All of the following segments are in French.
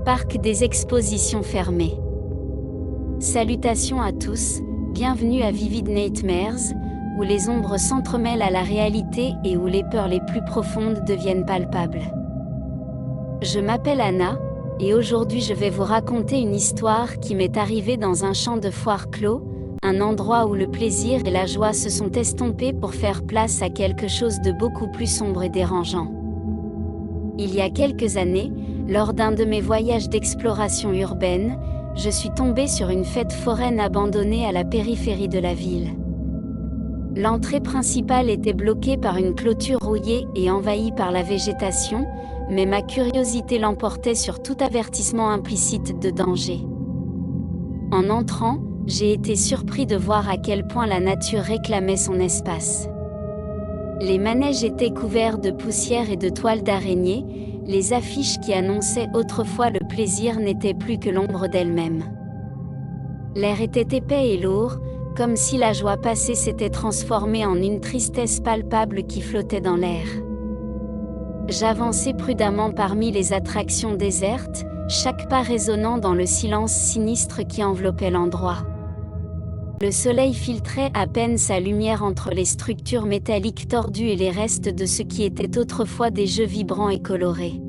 Parc des expositions fermées. Salutations à tous, bienvenue à Vivid Nightmares, où les ombres s'entremêlent à la réalité et où les peurs les plus profondes deviennent palpables. Je m'appelle Anna, et aujourd'hui je vais vous raconter une histoire qui m'est arrivée dans un champ de foire clos, un endroit où le plaisir et la joie se sont estompés pour faire place à quelque chose de beaucoup plus sombre et dérangeant. Il y a quelques années, lors d'un de mes voyages d'exploration urbaine, je suis tombée sur une fête foraine abandonnée à la périphérie de la ville. L'entrée principale était bloquée par une clôture rouillée et envahie par la végétation, mais ma curiosité l'emportait sur tout avertissement implicite de danger. En entrant, j'ai été surpris de voir à quel point la nature réclamait son espace. Les manèges étaient couverts de poussière et de toiles d'araignée, les affiches qui annonçaient autrefois le plaisir n'étaient plus que l'ombre d'elles-mêmes. L'air était épais et lourd, comme si la joie passée s'était transformée en une tristesse palpable qui flottait dans l'air. J'avançais prudemment parmi les attractions désertes, chaque pas résonnant dans le silence sinistre qui enveloppait l'endroit. Le soleil filtrait à peine sa lumière entre les structures métalliques tordues et les restes de ce qui était autrefois des jeux vibrants et colorés.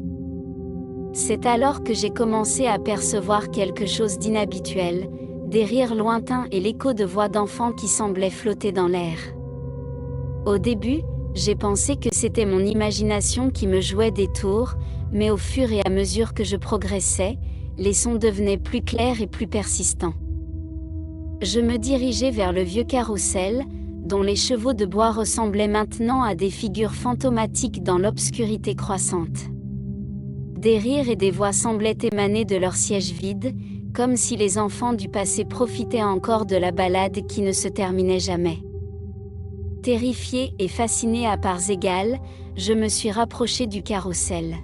C'est alors que j'ai commencé à percevoir quelque chose d'inhabituel, des rires lointains et l'écho de voix d'enfants qui semblaient flotter dans l'air. Au début, j'ai pensé que c'était mon imagination qui me jouait des tours, mais au fur et à mesure que je progressais, les sons devenaient plus clairs et plus persistants. Je me dirigeais vers le vieux carrousel, dont les chevaux de bois ressemblaient maintenant à des figures fantomatiques dans l'obscurité croissante. Des rires et des voix semblaient émaner de leurs sièges vides, comme si les enfants du passé profitaient encore de la balade qui ne se terminait jamais. Terrifiée et fascinée à parts égales, je me suis rapprochée du carrousel.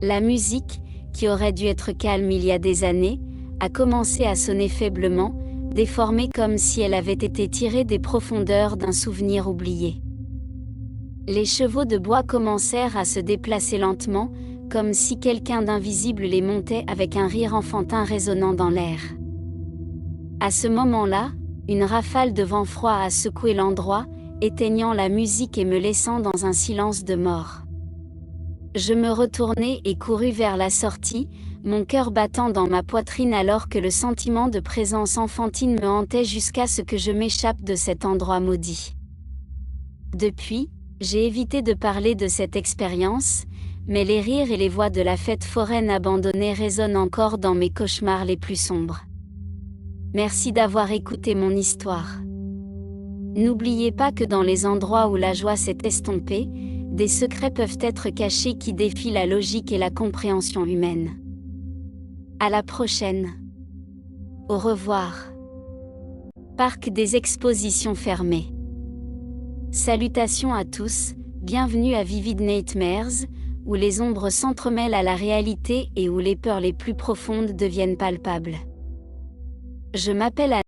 La musique, qui aurait dû être calme il y a des années, a commencé à sonner faiblement, déformée comme si elle avait été tirée des profondeurs d'un souvenir oublié. Les chevaux de bois commencèrent à se déplacer lentement, comme si quelqu'un d'invisible les montait avec un rire enfantin résonnant dans l'air. À ce moment-là, une rafale de vent froid a secoué l'endroit, éteignant la musique et me laissant dans un silence de mort. Je me retournai et courus vers la sortie, mon cœur battant dans ma poitrine alors que le sentiment de présence enfantine me hantait jusqu'à ce que je m'échappe de cet endroit maudit. Depuis, j'ai évité de parler de cette expérience, mais les rires et les voix de la fête foraine abandonnée résonnent encore dans mes cauchemars les plus sombres. Merci d'avoir écouté mon histoire. N'oubliez pas que dans les endroits où la joie s'est estompée, des secrets peuvent être cachés qui défient la logique et la compréhension humaine. À la prochaine. Au revoir. Parc des expositions fermées. Salutations à tous, bienvenue à Vivid Nightmares, où les ombres s'entremêlent à la réalité et où les peurs les plus profondes deviennent palpables. Je m'appelle Anna.